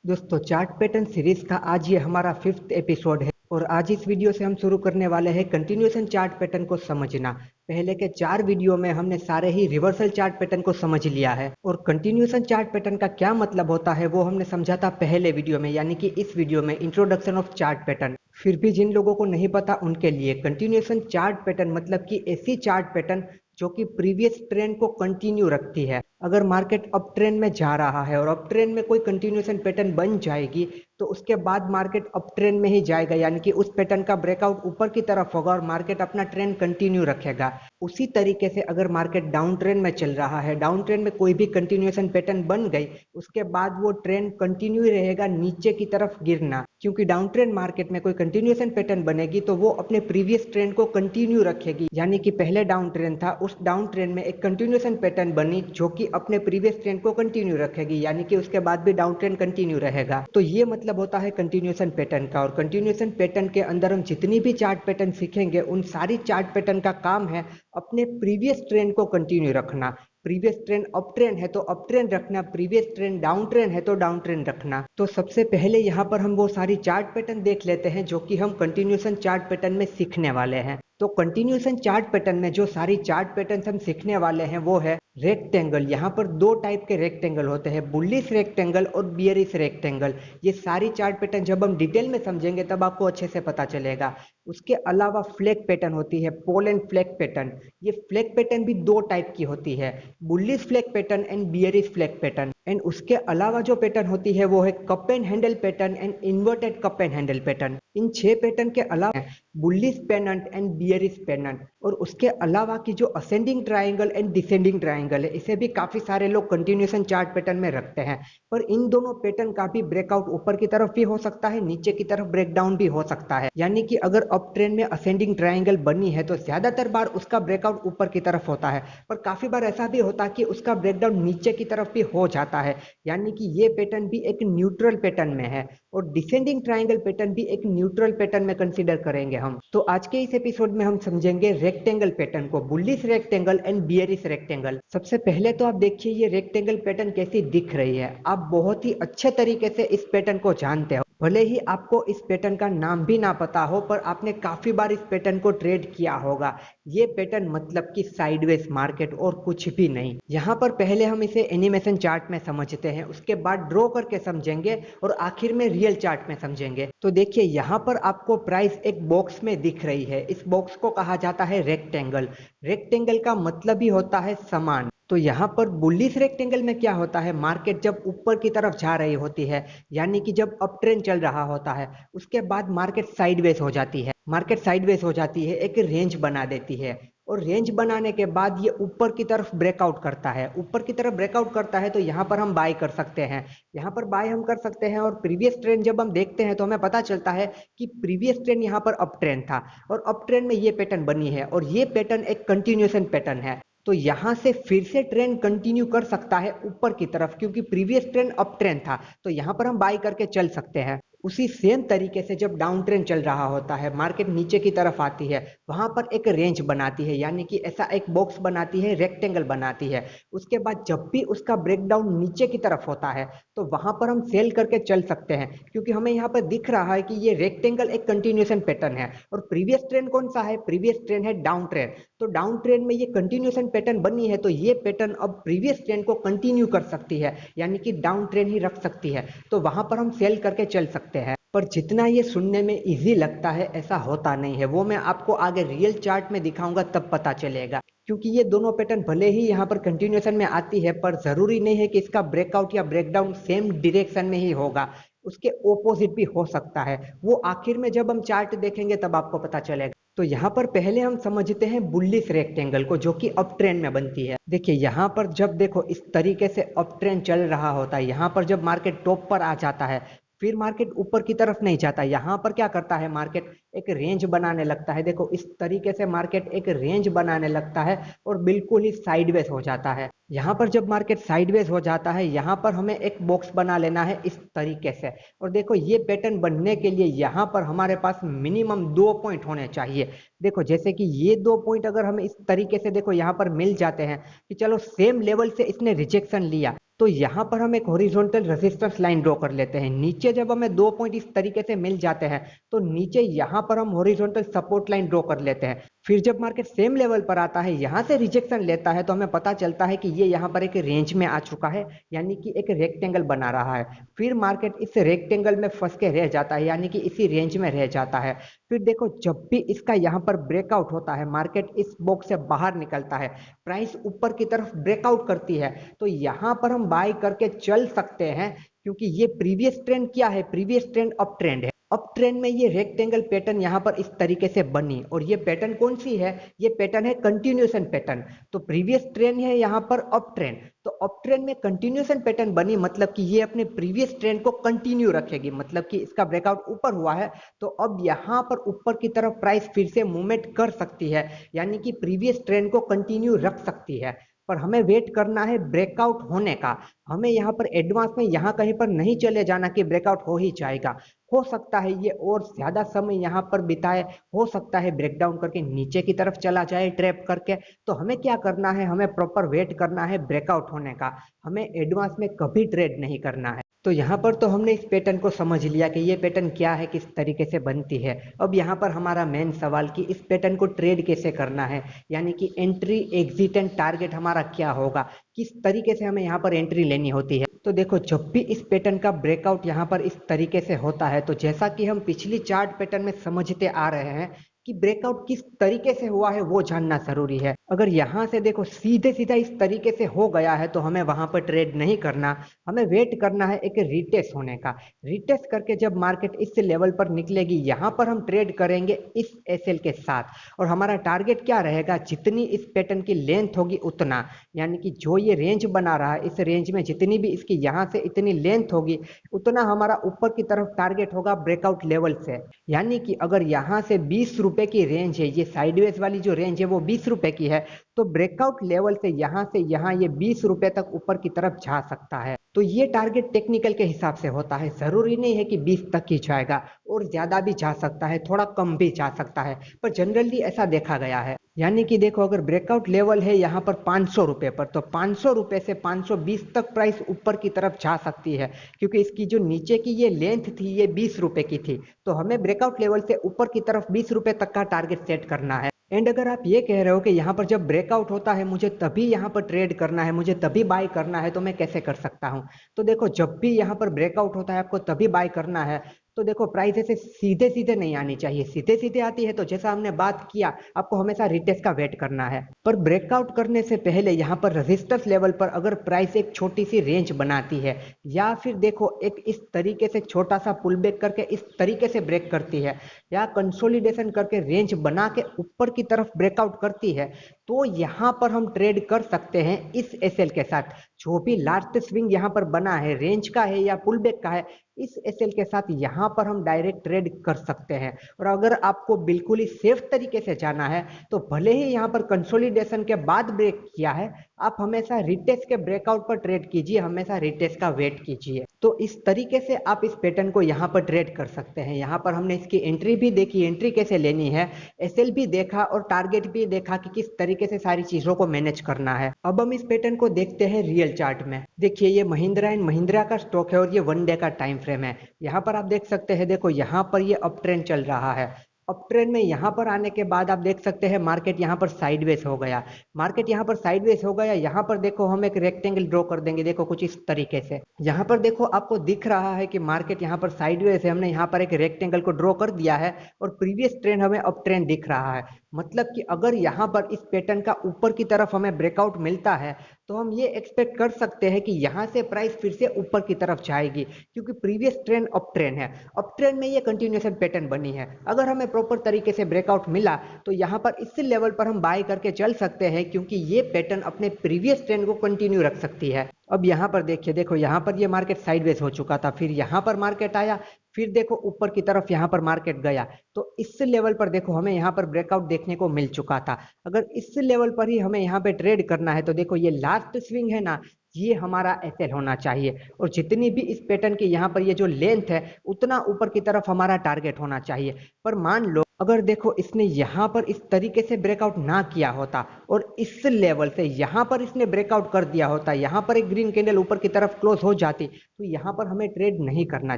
दोस्तों chart pattern series का आज ये हमारा 5th एपिसोड है और आज इस वीडियो से हम शुरू करने वाले हैं कंटिन्यूएशन चार्ट पैटर्न को समझना। पहले के 4 वीडियो में हमने सारे ही रिवर्सल चार्ट पैटर्न को समझ लिया है और कंटिन्यूएशन चार्ट पैटर्न का क्या मतलब होता है वो हमने समझा था पहले वीडियो में, यानी कि इस वीडियो में इंट्रोडक्शन ऑफ चार्ट पैटर्न। फिर भी जिन लोगों को नहीं पता उनके लिए कंटिन्यूएशन चार्ट पैटर्न मतलब कि ऐसी चार्ट पैटर्न जो कि प्रीवियस ट्रेंड को कंटिन्यू रखती है। अगर मार्केट अप ट्रेंड में जा रहा है और अप ट्रेंड में कोई कंटिन्यूएशन पैटर्न बन जाएगी तो उसके बाद मार्केट अप ट्रेंड में ही जाएगा, यानी कि उस पैटर्न का ब्रेकआउट ऊपर की तरफ होगा और मार्केट अपना ट्रेंड कंटिन्यू रखेगा। उसी तरीके से अगर मार्केट डाउन ट्रेंड में चल रहा है, डाउन ट्रेंड में कोई भी कंटिन्यूएशन पैटर्न बन गई, उसके बाद वो ट्रेंड कंटिन्यू रहेगा नीचे की तरफ गिरना, क्योंकि डाउन ट्रेंड मार्केट में कोई कंटिन्यूएशन पैटर्न बनेगी तो वो अपने प्रीवियस ट्रेंड को कंटिन्यू रखेगी। यानी कि पहले डाउन ट्रेंड था, उस डाउन ट्रेंड में एक कंटिन्यूएशन पैटर्न बनी जो कि अपने प्रीवियस ट्रेंड को कंटिन्यू रखेगी, यानी कि उसके बाद भी डाउन ट्रेंड कंटिन्यू रहेगा। तो ये मतलब होता है कंटिन्यूएशन पैटर्न का। और कंटिन्यूएशन पैटर्न के अंदर हम जितनी भी चार्ट पैटर्न सीखेंगे उन सारी चार्ट पैटर्न का काम है अपने प्रीवियस ट्रेंड को कंटिन्यू रखना। प्रीवियस ट्रेंड अप ट्रेंड है तो अप ट्रेंड रखना, प्रीवियस ट्रेंड डाउन ट्रेंड है तो डाउन ट्रेंड रखना। तो सबसे पहले यहाँ पर हम वो सारी चार्ट पैटर्न देख लेते हैं जो कि हम कंटिन्यूएशन चार्ट पैटर्न में सीखने वाले हैं। तो कंटिन्यूएशन चार्ट पैटर्न में जो सारी चार्ट पैटर्न हम सीखने वाले हैं वो है रेक्टेंगल। यहाँ पर 2 टाइप के रेक्टेंगल होते हैं, बुलिश रेक्टेंगल और बियरिश रेक्टेंगल। ये सारी चार्ट पैटर्न जब हम डिटेल में समझेंगे तब आपको अच्छे से पता चलेगा। उसके अलावा फ्लैग पैटर्न होती है, पोल एंड फ्लैग पैटर्न। ये फ्लैग पैटर्न भी 2 टाइप की होती है, bullish flag pattern and bearish flag pattern. And उसके अलावा जो पैटर्न होती है वो है cup and handle pattern and inverted cup and handle pattern. In 6 pattern के अलावा bullish pennant and bearish pennant. और उसके अलावा की जो ascending triangle and descending triangle है, इसे भी काफी सारे लोग कंटिन्यूएशन चार्ट पैटर्न में रखते हैं। पर इन दोनों पैटर्न का भी ब्रेकआउट ऊपर की तरफ भी हो सकता है, नीचे की तरफ ब्रेकडाउन भी हो सकता है। यानी कि अगर अप ट्रेंड में असेंडिंग ट्रायंगल बनी है तो ज्यादातर बार उसका ब्रेकआउट ऊपर की तरफ होता है, पर काफी बार ऐसा भी होता है कि उसका ब्रेकडाउन नीचे की तरफ भी हो जाता है। यानी कि ये पैटर्न भी एक न्यूट्रल पैटर्न में है और डिसेंडिंग ट्रायंगल पैटर्न भी एक न्यूट्रल पैटर्न में कंसीडर करेंगे हम। तो आज के इस एपिसोड में हम समझेंगे रेक्टेंगल पैटर्न को, bullish rectangle and bearish rectangle. सबसे पहले तो आप देखिए ये रेक्टेंगल पैटर्न कैसी दिख रही है। आप बहुत ही अच्छे तरीके से इस पैटर्न को जानते हो, भले ही आपको इस पैटर्न का नाम भी ना पता हो, पर आपने काफी बार इस पैटर्न को ट्रेड किया होगा। ये पैटर्न मतलब कि साइडवेज मार्केट और कुछ भी नहीं। यहाँ पर पहले हम इसे एनिमेशन चार्ट में समझते हैं, उसके बाद ड्रॉ करके समझेंगे और आखिर में रियल चार्ट में समझेंगे। तो देखिए यहाँ पर आपको प्राइस एक बॉक्स में दिख रही है। इस बॉक्स को कहा जाता है रेक्टेंगल। रेक्टेंगल का मतलब ही होता है समान। तो यहाँ पर बुलिश रेक्टेंगल में क्या होता है, मार्केट जब ऊपर की तरफ जा रही होती है, यानी कि जब अप ट्रेंड चल रहा होता है, उसके बाद मार्केट साइडवेज हो जाती है। मार्केट साइडवेज हो जाती है, एक रेंज बना देती है और रेंज बनाने के बाद ये ऊपर की तरफ ब्रेकआउट करता है। ऊपर की तरफ ब्रेकआउट करता है तो यहाँ पर हम बाय कर सकते हैं, यहाँ पर बाय हम कर सकते हैं। और प्रीवियस ट्रेंड जब हम देखते हैं तो हमें पता चलता है कि प्रीवियस ट्रेंड यहाँ पर अप ट्रेंड था और अप ट्रेंड में ये पैटर्न बनी है और ये पैटर्न एक कंटिन्यूएशन पैटर्न है। तो यहाँ से फिर से ट्रेंड कंटिन्यू कर सकता है ऊपर की तरफ, क्योंकि प्रीवियस ट्रेंड अप ट्रेंड था तो यहाँ पर हम बाय करके चल सकते हैं। उसी सेम तरीके से जब डाउन ट्रेंड चल रहा होता है, मार्केट नीचे की तरफ आती है, वहां पर एक रेंज बनाती है, यानी कि ऐसा एक बॉक्स बनाती है, रेक्टेंगल बनाती है। उसके बाद जब भी उसका ब्रेकडाउन नीचे की तरफ होता है तो वहां पर हम सेल करके चल सकते हैं, क्योंकि हमें यहाँ पर दिख रहा है कि ये रेक्टेंगल एक कंटिन्यूएशन पैटर्न है। और प्रीवियस ट्रेंड कौन सा है, प्रीवियस ट्रेंड है डाउन ट्रेंड। तो डाउन ट्रेंड में ये कंटिन्यूएशन पैटर्न बनी है तो ये पैटर्न अब प्रीवियस ट्रेंड को कंटिन्यू कर सकती है, यानी कि डाउन ट्रेंड ही रख सकती है। तो वहां पर हम सेल करके चल सकते हैं। पर जितना ये सुनने में इजी लगता है ऐसा होता नहीं है, वो मैं आपको आगे रियल चार्ट में दिखाऊंगा तब पता चलेगा। क्योंकि ये दोनों पैटर्न भले ही यहाँ पर कंटिन्यूएशन में आती है, पर जरूरी नहीं है कि इसका ब्रेकआउट या ब्रेकडाउन सेम डायरेक्शन में ही होगा, उसके ओपोजिट भी हो सकता है। वो आखिर में जब हम चार्ट देखेंगे तब आपको पता चलेगा। तो यहाँ पर पहले हम समझते हैं बुलिश रेक्टेंगल को, जो कि अप ट्रेंड में बनती है। देखिए यहाँ पर जब देखो इस तरीके से अप ट्रेंड चल रहा होता है, यहाँ पर जब मार्केट टॉप पर आ जाता है, फिर मार्केट ऊपर की तरफ नहीं जाता, यहाँ पर क्या करता है, मार्केट एक रेंज बनाने लगता है। देखो इस तरीके से मार्केट एक रेंज बनाने लगता है और बिल्कुल ही साइडवेज हो जाता है। यहाँ पर जब मार्केट साइडवेज हो जाता है, यहाँ पर हमें एक बॉक्स बना लेना है इस तरीके से। और देखो ये पैटर्न बनने के लिए यहाँ पर हमारे पास मिनिमम 2 पॉइंट होने चाहिए। देखो जैसे कि ये 2 पॉइंट अगर हमें इस तरीके से देखो यहाँ पर मिल जाते हैं कि चलो सेम लेवल से इसने रिजेक्शन लिया, तो यहाँ पर हम एक हॉरिजॉन्टल रेजिस्टेंस लाइन ड्रॉ कर लेते हैं। नीचे जब हमें 2 पॉइंट इस तरीके से मिल जाते हैं तो नीचे यहाँ पर हम हॉरिजॉन्टल सपोर्ट लाइन ड्रॉ कर लेते हैं। फिर जब मार्केट सेम लेवल पर आता है, यहाँ से रिजेक्शन लेता है, तो हमें पता चलता है कि ये यहाँ पर एक रेंज में आ चुका है, यानी कि एक रेक्टेंगल बना रहा है। फिर मार्केट इस रेक्टेंगल में फंस के रह जाता है, यानी कि इसी रेंज में रह जाता है। फिर देखो जब भी इसका यहाँ पर ब्रेकआउट होता है, मार्केट इस बॉक्स से बाहर निकलता है, प्राइस ऊपर की तरफ ब्रेकआउट करती है, तो यहाँ पर हम बाय करके चल सकते हैं, क्योंकि ये प्रीवियस ट्रेंड क्या है, प्रीवियस ट्रेंड अप ट्रेंड है। अप ट्रेंड में ये रेक्टेंगल पैटर्न यहाँ पर इस तरीके से बनी, और ये पैटर्न कौन सी है, ये पैटर्न है कंटिन्यूएशन पैटर्न। तो प्रीवियस ट्रेंड है यहाँ पर अप ट्रेंड, तो अप ट्रेंड में कंटिन्यूएशन पैटर्न बनी, मतलब कि ये अपने प्रीवियस ट्रेंड को कंटिन्यू रखेगी, मतलब कि इसका ब्रेकआउट ऊपर हुआ है तो अब यहाँ पर ऊपर की तरफ प्राइस फिर से मूवमेंट कर सकती है, यानी कि प्रीवियस ट्रेंड को कंटिन्यू रख सकती है। पर हमें वेट करना है ब्रेकआउट होने का। हमें यहाँ पर एडवांस में यहाँ कहीं पर नहीं चले जाना कि ब्रेकआउट हो ही जाएगा। हो सकता है ये और ज्यादा समय यहाँ पर बिताए, हो सकता है ब्रेकडाउन करके नीचे की तरफ चला जाए ट्रैप करके। तो हमें क्या करना है, हमें प्रॉपर वेट करना है ब्रेकआउट होने का। हमें एडवांस में कभी ट्रेड नहीं करना है। तो यहाँ पर तो हमने इस पैटर्न को समझ लिया कि ये पैटर्न क्या है, किस तरीके से बनती है। अब यहाँ पर हमारा मेन सवाल कि इस पैटर्न को ट्रेड कैसे करना है, यानी कि एंट्री, एग्जिट एंड टारगेट हमारा क्या होगा, किस तरीके से हमें यहाँ पर एंट्री लेनी होती है। तो देखो जब भी इस पैटर्न का ब्रेकआउट यहाँ पर इस तरीके से होता है, तो जैसा कि हम पिछली चार्ट पैटर्न में समझते आ रहे हैं कि ब्रेकआउट किस तरीके से हुआ है वो जानना जरूरी है। अगर यहाँ से देखो सीधे सीधा इस तरीके से हो गया है तो हमें वहां पर ट्रेड नहीं करना, हमें वेट करना है एक रिटेस्ट होने का। रिटेस्ट करके जब मार्केट इस लेवल पर निकलेगी, यहाँ पर हम ट्रेड करेंगे इस एसएल के साथ, और हमारा टारगेट क्या रहेगा, जितनी इस पैटर्न की लेंथ होगी उतना, यानी कि जो ये रेंज बना रहा है, इस रेंज में जितनी भी इसकी यहाँ से इतनी लेंथ होगी उतना हमारा ऊपर की तरफ टारगेट होगा ब्रेकआउट लेवल से। यानी कि अगर यहाँ से 20 रुपए की रेंज है, ये साइडवेज वाली जो रेंज है वो 20 रुपए की है, तो ब्रेकआउट लेवल से यहाँ ये 20 रुपए तक ऊपर की तरफ जा सकता है। तो ये टारगेट टेक्निकल के हिसाब से होता है, जरूरी नहीं है कि 20 तक ही जाएगा, और ज्यादा भी जा सकता है, थोड़ा कम भी जा सकता है, पर जनरली ऐसा देखा गया है। यानी कि देखो अगर ब्रेकआउट लेवल है यहाँ पर 500 रुपए पर, तो 500 रुपए से 520 तक प्राइस ऊपर की तरफ जा सकती है, क्योंकि इसकी जो नीचे की ये लेंथ थी ये 20 रुपए की थी। तो हमें ब्रेकआउट लेवल से ऊपर की तरफ 20 रुपए तक का टारगेट सेट करना है। एंड अगर आप ये कह रहे हो कि यहाँ पर जब ब्रेकआउट होता है मुझे तभी यहाँ पर ट्रेड करना है, मुझे तभी बाय करना है, तो मैं कैसे कर सकता हूँ। तो देखो जब भी यहाँ पर ब्रेकआउट होता है आपको तभी बाय करना है। तो देखो प्राइस ऐसे सीधे सीधे नहीं आनी चाहिए, सीधे सीधे आती है तो जैसा हमने बात किया आपको हमेशा रिटेस्ट का वेट करना है। पर ब्रेकआउट करने से पहले यहाँ पर रेजिस्टेंस लेवल पर अगर प्राइस एक छोटी सी रेंज बनाती है, या फिर देखो एक इस तरीके से छोटा सा पुल बैक करके इस तरीके से ब्रेक करती है, या कंसोलिडेशन करके रेंज बना के ऊपर की तरफ ब्रेकआउट करती है, तो यहाँ पर हम ट्रेड कर सकते हैं इस एसएल के साथ। जो भी लास्ट स्विंग यहाँ पर बना है, रेंज का है या पुल बैक का है, इस एसएल के साथ यहाँ पर हम डायरेक्ट ट्रेड कर सकते हैं। और अगर आपको बिल्कुल ही सेफ तरीके से जाना है तो भले ही यहाँ पर कंसोलिडेशन के बाद ब्रेक किया है, आप हमेशा रिटेस्ट के ब्रेकआउट पर ट्रेड कीजिए, हमेशा रिटेस्ट का वेट कीजिए। तो इस तरीके से आप इस पैटर्न को यहाँ पर ट्रेड कर सकते हैं। यहाँ पर हमने इसकी एंट्री भी देखी, एंट्री कैसे लेनी है, एसएल भी देखा और टारगेट भी देखा कि किस तरीके से सारी चीजों को मैनेज करना है। अब हम इस पैटर्न को देखते हैं रियल चार्ट में। देखिए ये महिंद्रा एंड महिंद्रा का स्टॉक है और ये 1 डे का टाइम फ्रेम है। यहाँ पर आप देख सकते हैं, देखो यहाँ पर ये अप ट्रेंड चल रहा है। अप ट्रेंड में यहाँ पर आने के बाद आप देख सकते हैं मार्केट यहाँ पर साइडवेज हो गया, मार्केट यहाँ पर साइडवेज हो गया। यहाँ पर देखो हम एक रेक्टेंगल ड्रॉ कर देंगे, देखो कुछ इस तरीके से। यहाँ पर देखो आपको दिख रहा है कि मार्केट यहाँ पर साइडवेज है, हमने यहाँ पर एक रेक्टेंगल को ड्रॉ कर दिया है और प्रीवियस ट्रेंड हमें अप ट्रेंड दिख रहा है। मतलब कि अगर यहाँ पर इस पैटर्न का ऊपर की तरफ हमें ब्रेकआउट मिलता है तो हम ये एक्सपेक्ट कर सकते हैं कि यहाँ से प्राइस फिर से ऊपर की तरफ जाएगी, क्योंकि प्रीवियस ट्रेंड अप ट्रेंड है। अप ट्रेंड में ये कंटिन्यूएशन पैटर्न बनी है। अगर हमें प्रॉपर तरीके से ब्रेकआउट मिला तो यहाँ पर इस लेवल पर हम बाय करके चल सकते हैं, क्योंकि ये पैटर्न अपने प्रीवियस ट्रेंड को कंटिन्यू रख सकती है। अब यहाँ पर देखिए, देखो यहाँ पर ये मार्केट साइडवेज हो चुका था, फिर यहाँ पर मार्केट आया, फिर देखो ऊपर की तरफ यहाँ पर मार्केट गया, तो इस लेवल पर देखो हमें यहाँ पर ब्रेकआउट देखने को मिल चुका था। अगर इस लेवल पर ही हमें यहाँ पे ट्रेड करना है तो देखो ये लास्ट स्विंग है ना, ये हमारा एसएल होना चाहिए, और जितनी भी इस पैटर्न की यहाँ पर ये जो लेंथ है उतना ऊपर की तरफ हमारा टारगेट होना चाहिए। पर मान लो अगर देखो इसने यहाँ पर इस तरीके से ब्रेकआउट ना किया होता और इस लेवल से यहाँ पर इसने ब्रेकआउट कर दिया होता, यहाँ पर एक ग्रीन कैंडल ऊपर की तरफ क्लोज हो जाती, तो यहाँ पर हमें ट्रेड नहीं करना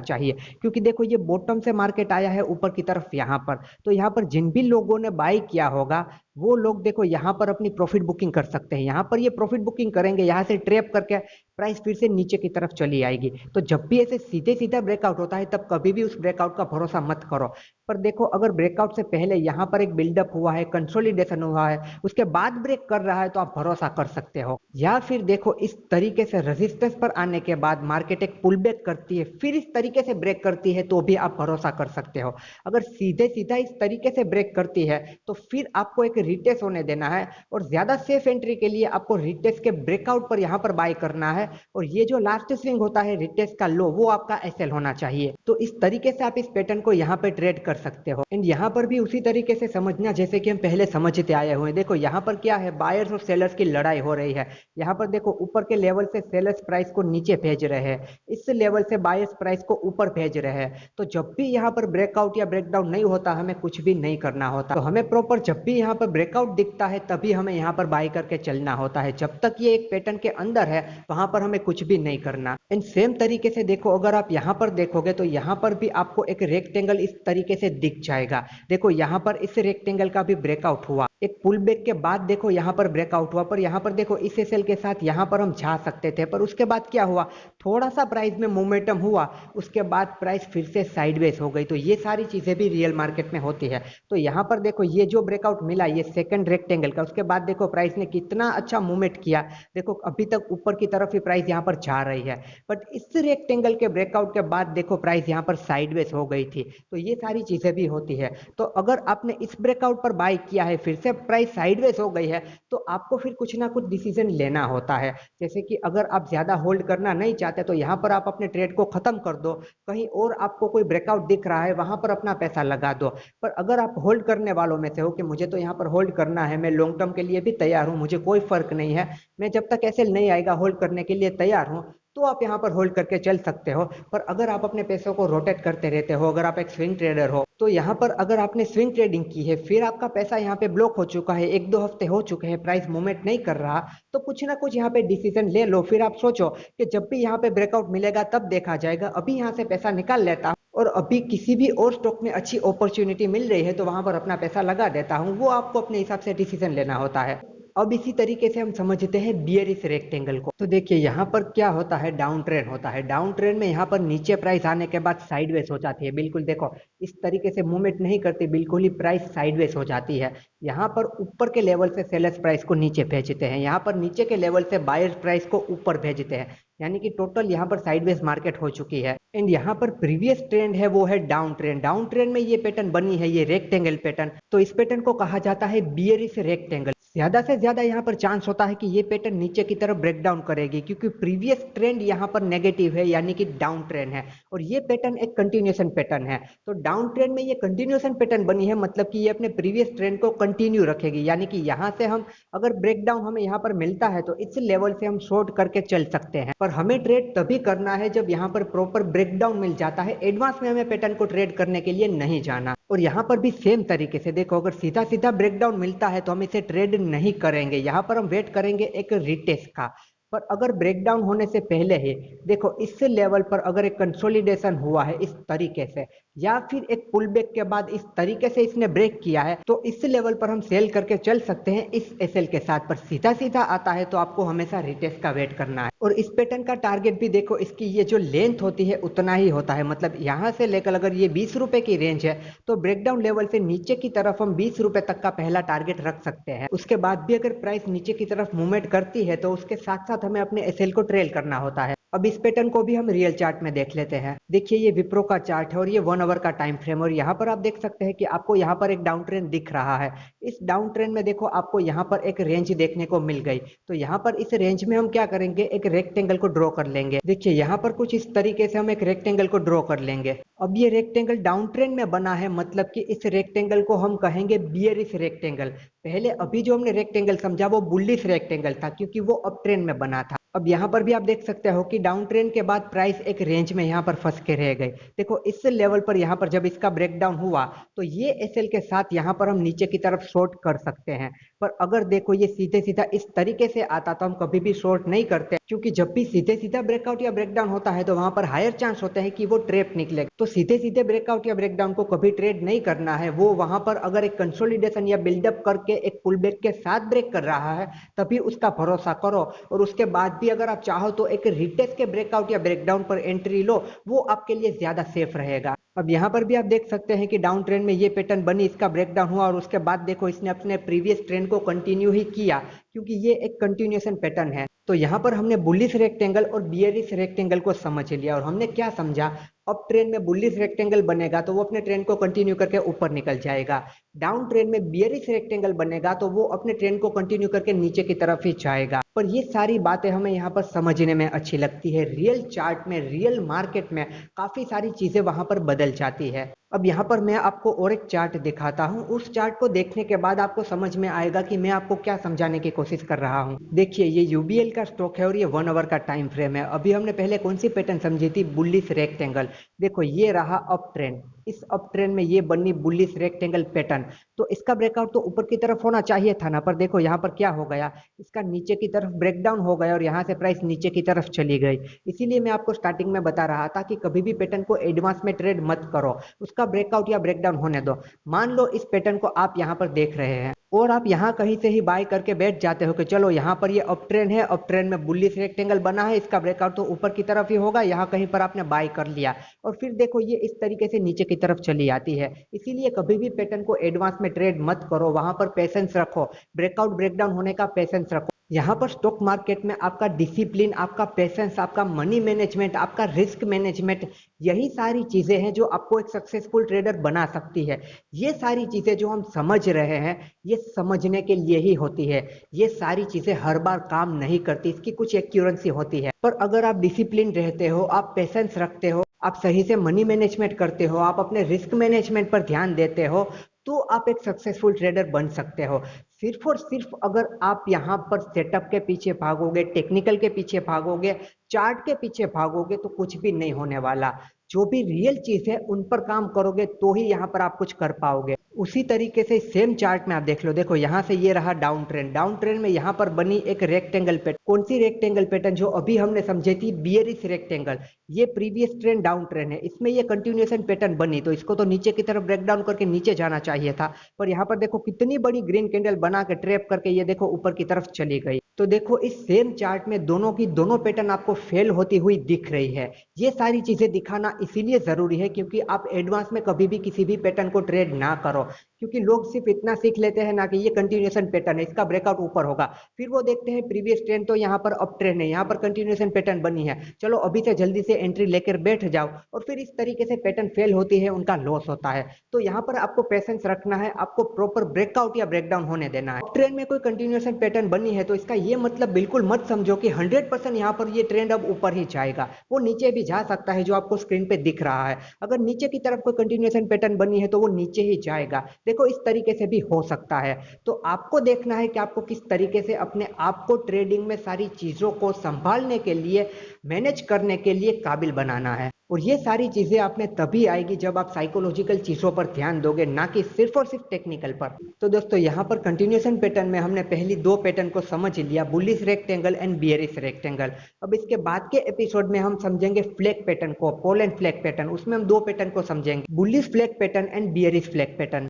चाहिए। क्योंकि देखो ये बॉटम से मार्केट आया है ऊपर की तरफ यहाँ पर, तो यहाँ पर जिन भी लोगों ने बाई किया होगा वो लोग देखो यहाँ पर अपनी प्रॉफिट बुकिंग कर सकते हैं। यहाँ पर ये प्रॉफिट बुकिंग करेंगे, यहाँ से ट्रैप करके प्राइस फिर से नीचे की तरफ चली आएगी। तो जब भी ऐसे सीधे सीधा ब्रेकआउट होता है तब कभी भी उस ब्रेकआउट का भरोसा मत करो। पर देखो अगर ब्रेकआउट से पहले यहाँ पर एक बिल्डअप हुआ है, कंसोलिडेशन हुआ है, उसके बाद ब्रेक कर रहा है तो आप भरोसा कर सकते हो। या फिर देखो इस तरीके से रेजिस्टेंस पर आने के बाद मार्केट एक पुल बैक करती है, फिर इस तरीके से ब्रेक करती है तो भी आप भरोसा कर सकते हो। अगर सीधे सीधा इस तरीके से ब्रेक करती है तो फिर आपको एक रिटेस्ट होने देना है और ज्यादा सेफ एंट्री के लिए आपको रिटेस्ट के ब्रेकआउट पर यहाँ पर बाय करना है। और ये जो लास्ट स्विंग होता है रिटेस्ट का लो, वो आपका एसएल होना चाहिए। तो इस तरीके से आप इस पैटर्न को यहाँ पे ट्रेड कर सकते हो। एंड यहाँ पर भी उसी तरीके से समझना जैसे कि हम पहले समझते आए हुए हैं। देखो यहाँ पर क्या है, बायर्स और सेलर्स की लड़ाई हो रही है। यहाँ पर देखो ऊपर के लेवल से सेलर्स प्राइस को नीचे भेज रहे हैं, इस लेवल से बायर्स प्राइस को ऊपर भेज रहे हैं। तो जब भी यहाँ पर ब्रेकआउट या ब्रेकडाउन नहीं होता हमें कुछ भी नहीं करना होता। तो हमें प्रॉपर जब भी यहाँ पर ब्रेकआउट दिखता है तभी हमें यहाँ पर बाय करके चलना होता है। जब तक ये एक पैटर्न के अंदर है वहां पर हमें कुछ भी नहीं करना। एंड सेम तरीके से देखो अगर आप यहाँ पर देखोगे तो यहाँ पर भी आपको एक रेक्टेंगल इस तरीके से दिख जाएगा। देखो यहाँ पर इस रेक्टेंगल का भी ब्रेकआउट हुआ, एक पुल बैक के बाद देखो यहाँ पर ब्रेकआउट हुआ। पर यहाँ पर देखो इस एसएल के साथ यहाँ पर हम जा सकते थे, पर उसके बाद क्या हुआ, थोड़ा सा प्राइस में मोमेंटम हुआ, उसके बाद प्राइस फिर से साइडवेज हो गई। तो ये सारी चीजें भी रियल मार्केट में होती है। तो यहाँ पर देखो ये जो ब्रेकआउट मिला ये सेकंड रेक्टेंगल का, उसके बाद देखो प्राइस ने कितना अच्छा मूवमेंट किया। देखो अभी तक ऊपर की तरफ ही प्राइस यहाँ पर जा रही है, बट इस रेक्टेंगल के ब्रेकआउट के बाद देखो प्राइस यहाँ पर साइडवेज हो गई थी। तो ये सारी चीजें भी होती है। तो अगर आपने इस ब्रेकआउट पर बाय किया है, फिर से प्राइस साइडवेज हो गई है, तो आपको फिर कुछ ना कुछ डिसीजन लेना होता है। जैसे कि अगर आप ज्यादा होल्ड करना नहीं चाहते तो यहाँ पर आप अपने ट्रेड को खत्म कर दो, कहीं और आपको कोई ब्रेकआउट दिख रहा है वहां पर अपना पैसा लगा दो। पर अगर आप होल्ड करने वालों में से हो कि मुझे तो यहाँ पर होल्ड करना है, मैं लॉन्ग टर्म के लिए भी तैयार हूँ, मुझे कोई फर्क नहीं है, मैं जब तक ऐसे नहीं आएगा होल्ड करने के लिए तैयार हूँ, तो आप यहाँ पर होल्ड करके चल सकते हो। पर अगर आप अपने पैसों को रोटेट करते रहते हो, अगर आप एक स्विंग ट्रेडर हो, तो यहाँ पर अगर आपने स्विंग ट्रेडिंग की है, फिर आपका पैसा यहाँ पे ब्लॉक हो चुका है, 1-2 हफ्ते हो चुके हैं, प्राइस मूवमेंट नहीं कर रहा, तो कुछ ना कुछ यहाँ पे डिसीजन ले लो। फिर आप सोचो कि जब भी यहाँ पे ब्रेकआउट मिलेगा तब देखा जाएगा, अभी यहाँ से पैसा निकाल लेता हूँ और अभी किसी भी और स्टॉक में अच्छी अपॉर्चुनिटी मिल रही है तो वहां पर अपना पैसा लगा देता हूँ। वो आपको अपने हिसाब से डिसीजन लेना होता है। अब इसी तरीके से हम समझते हैं बियरिश रेक्टेंगल को। तो देखिए यहाँ पर क्या होता है, डाउन ट्रेंड होता है। डाउन ट्रेंड में यहाँ पर नीचे प्राइस आने के बाद साइडवेज हो जाती है। बिल्कुल देखो इस तरीके से मूवमेंट नहीं करती, बिल्कुल ही प्राइस साइडवेज हो जाती है। यहाँ पर ऊपर के लेवल से सेलर्स प्राइस को नीचे भेजते हैं, यहाँ पर नीचे के लेवल से बायर्स प्राइस को ऊपर भेजते हैं, यानी कि टोटल यहाँ पर साइडवेज मार्केट हो चुकी है। एंड यहाँ पर प्रीवियस ट्रेंड है वो है डाउन ट्रेंड। डाउन ट्रेंड में ये पैटर्न बनी है, ये रेक्टेंगल पैटर्न, तो इस पैटर्न को कहा जाता है बियरिश रेक्टेंगल। ज्यादा से ज्यादा यहाँ पर चांस होता है कि ये पैटर्न नीचे की तरफ ब्रेक डाउन करेगी, क्योंकि प्रीवियस ट्रेंड यहाँ पर नेगेटिव है, यानी कि डाउन ट्रेंड है, और ये पैटर्न एक कंटिन्यूएशन पैटर्न है। तो डाउन ट्रेंड में ये कंटिन्यूएशन पैटर्न बनी है, मतलब कि ये अपने प्रीवियस ट्रेंड को कंटिन्यू रखेगी, यानी कि यहाँ से हम अगर ब्रेक डाउन हमें यहाँ पर मिलता है तो इस लेवल से हम शॉर्ट करके चल सकते हैं। पर हमें ट्रेड तभी करना है जब यहाँ पर प्रॉपर ब्रेक डाउन मिल जाता है। एडवांस में हमें पैटर्न को ट्रेड करने के लिए नहीं जाना। और यहाँ पर भी सेम तरीके से देखो, अगर सीधा सीधा ब्रेकडाउन मिलता है तो हम इसे ट्रेड नहीं करेंगे, यहाँ पर हम वेट करेंगे एक रिटेस्ट का। पर अगर ब्रेकडाउन होने से पहले ही देखो इस लेवल पर अगर एक कंसोलिडेशन हुआ है इस तरीके से, या फिर एक पुल बैक के बाद इस तरीके से इसने ब्रेक किया है, तो इस लेवल पर हम सेल करके चल सकते हैं इस एसएल के साथ। पर सीधा सीधा आता है तो आपको हमेशा रिटेस्ट का वेट करना है। और इस पैटर्न का टारगेट भी देखो, इसकी ये जो लेंथ होती है उतना ही होता है, मतलब यहाँ से लेकर अगर ये 20 रुपए की रेंज है तो ब्रेकडाउन लेवल से नीचे की तरफ हम 20 रुपए तक का पहला टारगेट रख सकते हैं। उसके बाद भी अगर प्राइस नीचे की तरफ मूवमेंट करती है तो उसके साथ साथ हमें अपने एसएल को ट्रेल करना होता है। अब इस पैटर्न को भी हम रियल चार्ट में देख लेते हैं। देखिए ये विप्रो का चार्ट है और ये 1 आवर का टाइम फ्रेम, और यहाँ पर आप देख सकते हैं कि आपको यहाँ पर एक डाउन ट्रेंड दिख रहा है। इस डाउन ट्रेंड में देखो आपको यहाँ पर एक रेंज देखने को मिल गई, तो यहाँ पर इस रेंज में हम क्या करेंगे, एक रेक्टेंगल को ड्रॉ कर लेंगे। देखिए यहाँ पर कुछ इस तरीके से हम एक रेक्टेंगल को ड्रॉ कर लेंगे। अब ये रेक्टेंगल डाउन ट्रेंड में बना है, मतलब कि इस रेक्टेंगल को हम कहेंगे बियरिश रेक्टेंगल। पहले अभी जो हमने रेक्टेंगल समझा वो बुलिश रेक्टेंगल था क्योंकि वो अप ट्रेंड में बना था। अब यहाँ पर भी आप देख सकते हो कि डाउन ट्रेंड के बाद प्राइस एक रेंज में यहाँ पर फंस के रह गई। देखो इस लेवल पर यहाँ पर जब इसका ब्रेकडाउन हुआ तो ये एसएल के साथ यहाँ पर हम नीचे की तरफ शॉर्ट कर सकते हैं, पर अगर देखो ये सीधे सीधा इस तरीके से आता तो हम कभी भी शॉर्ट नहीं करते, क्योंकि जब भी सीधे सीधा ब्रेकआउट या ब्रेकडाउन होता है तो वहां पर हायर चांस होते हैं कि वो ट्रेप निकलेगा। तो सीधे सीधे ब्रेकआउट या ब्रेकडाउन को कभी ट्रेड नहीं करना है, वो वहां पर अगर एक कंसोलिडेशन या बिल्डअप करके एक पुल बैक के साथ ब्रेक कर रहा है तभी उसका भरोसा करो, और उसके बाद भी अगर आप चाहो तो एक रिटेस्ट के ब्रेकआउट या ब्रेकडाउन पर एंट्री लो, वो आपके लिए ज्यादा सेफ रहेगा। अब यहाँ पर भी आप देख सकते हैं कि डाउन ट्रेंड में ये पैटर्न बनी, इसका ब्रेकडाउन हुआ और उसके बाद देखो इसने अपने प्रीवियस ट्रेंड को कंटिन्यू ही किया, क्योंकि ये एक कंटिन्यूएशन पैटर्न है। तो यहाँ पर हमने बुलिश रेक्टेंगल और बियरिश रेक्टेंगल को समझ लिया, और हमने क्या समझा, अप ट्रेंड में बुलिश रेक्टेंगल बनेगा तो वो अपने ट्रेंड को कंटिन्यू करके ऊपर निकल जाएगा, डाउन ट्रेंड में बियरिश रेक्टेंगल बनेगा तो वो अपने ट्रेंड को कंटिन्यू करके नीचे की तरफ ही जाएगा। पर ये सारी बातें हमें यहाँ पर समझने में अच्छी लगती है, रियल चार्ट में रियल मार्केट में काफी सारी चीजें वहां पर बदल जाती है। अब यहाँ पर मैं आपको और एक चार्ट दिखाता हूँ, उस चार्ट को देखने के बाद आपको समझ में आएगा कि मैं आपको क्या समझाने की कोशिश कर रहा हूँ। देखिए ये यूबीएल का स्टॉक है और ये 1 आवर का टाइम फ्रेम है। अभी हमने पहले कौन सी पैटर्न समझी थी, बुलिश रेक्टेंगल। देखो ये रहा अप ट्रेंड, इस अप ट्रेंड में ये बनी बुलिश रेक्टेंगल पैटर्न, तो इसका ब्रेकआउट तो ऊपर की तरफ होना चाहिए था ना, पर देखो यहाँ पर क्या हो गया, इसका नीचे की तरफ ब्रेकडाउन हो गया और यहाँ से प्राइस नीचे की तरफ चली गई। इसीलिए मैं आपको स्टार्टिंग में बता रहा था कि कभी भी पैटर्न को एडवांस में ट्रेड मत करो, उसका ब्रेकआउट या ब्रेकडाउन होने दो। मान लो इस पैटर्न को आप यहाँ पर देख रहे हैं और आप यहाँ कहीं से ही बाय करके बैठ जाते हो कि चलो यहाँ पर ये अप ट्रेंड है, अप ट्रेंड में बुलिश रेक्टेंगल बना है, इसका ब्रेकआउट तो ऊपर की तरफ ही होगा, यहाँ कहीं पर आपने बाय कर लिया और फिर देखो ये इस तरीके से नीचे की तरफ चली आती है। इसीलिए कभी भी पैटर्न को एडवांस में ट्रेड मत करो, वहां पर पेशेंस रखो, ब्रेकआउट ब्रेकडाउन होने का पेशेंस रखो। यहाँ पर स्टॉक मार्केट में आपका डिसिप्लिन, आपका पेशेंस, आपका मनी मैनेजमेंट, आपका रिस्क मैनेजमेंट, यही सारी चीजें हैं जो आपको एक सक्सेसफुल ट्रेडर बना सकती है। ये सारी चीजें जो हम समझ रहे हैं ये समझने के लिए ही होती है, ये सारी चीजें हर बार काम नहीं करती, इसकी कुछ एक्यूरेंसी होती है। पर अगर आप डिसिप्लिन रहते हो, आप पेशेंस रखते हो, आप सही से मनी मैनेजमेंट करते हो, आप अपने रिस्क मैनेजमेंट पर ध्यान देते हो, तो आप एक सक्सेसफुल ट्रेडर बन सकते हो। सिर्फ और सिर्फ अगर आप यहाँ पर सेटअप के पीछे भागोगे, टेक्निकल के पीछे भागोगे, चार्ट के पीछे भागोगे तो कुछ भी नहीं होने वाला। जो भी रियल चीज है उन पर काम करोगे तो ही यहाँ पर आप कुछ कर पाओगे। उसी तरीके से सेम चार्ट में आप देख लो, देखो यहाँ से ये रहा डाउन ट्रेंड, डाउन ट्रेंड में यहाँ पर बनी एक रेक्टेंगल पैटर्न। कौन सी रेक्टेंगल पैटर्न, जो अभी हमने समझी थी बियरिश रेक्टेंगल। ये प्रीवियस ट्रेंड डाउन ट्रेंड है, इसमें ये कंटिन्यूएशन पैटर्न बनी, तो इसको तो नीचे की तरफ ब्रेकडाउन करके नीचे जाना चाहिए था, पर यहाँ पर देखो कितनी बड़ी ग्रीन कैंडल बना के ट्रैप करके ये देखो ऊपर की तरफ चली गई। तो देखो इस सेम चार्ट में दोनों की दोनों पैटर्न आपको फेल होती हुई दिख रही है। ये सारी चीजें दिखाना इसीलिए जरूरी है क्योंकि आप एडवांस में कभी भी किसी भी पैटर्न को ट्रेड ना करो, क्योंकि लोग सिर्फ इतना सीख लेते हैं ना कि ये कंटिन्यूएशन पैटर्न है, इसका ब्रेकआउट ऊपर होगा, फिर वो देखते हैं प्रीवियस ट्रेंड तो यहाँ पर अप ट्रेंड है, यहाँ पर कंटिन्यूएशन पैटर्न बनी है, चलो अभी से जल्दी से एंट्री लेकर बैठ जाओ, और फिर इस तरीके से पैटर्न फेल होती है, उनका लॉस होता है। तो यहाँ पर आपको पेशेंस रखना है, आपको प्रॉपर ब्रेकआउट या ब्रेकडाउन होने देना है। ट्रेंड में कोई कंटिन्यूएशन पैटर्न बनी है तो इसका ये मतलब बिल्कुल मत समझो कि 100% यहाँ पर ये ट्रेंड अब ऊपर ही जाएगा, वो नीचे भी जा सकता है जो आपको स्क्रीन पे दिख रहा है। अगर नीचे की तरफ कोई कंटिन्यूएशन पैटर्न बनी है तो वो नीचे ही जाएगा, देखो इस तरीके से भी हो सकता है। तो आपको देखना है कि आपको किस तरीके से अपने आप को ट्रेडिंग में सारी चीजों को संभालने के लिए, मैनेज करने के लिए काबिल बनाना है। और ये सारी चीजें आप में तभी आएगी जब आप साइकोलॉजिकल चीजों पर ध्यान दोगे, ना कि सिर्फ और सिर्फ टेक्निकल पर। तो दोस्तों यहाँ पर कंटिन्यूएशन पैटर्न में हमने पहली दो पैटर्न को समझ लिया, bullish rectangle and bearish rectangle. अब इसके बाद के एपिसोड में हम समझेंगे फ्लैग पैटर्न को, पोल एंड फ्लैग पैटर्न। उसमें हम दो पैटर्न को समझेंगे, bullish flag pattern and bearish flag pattern.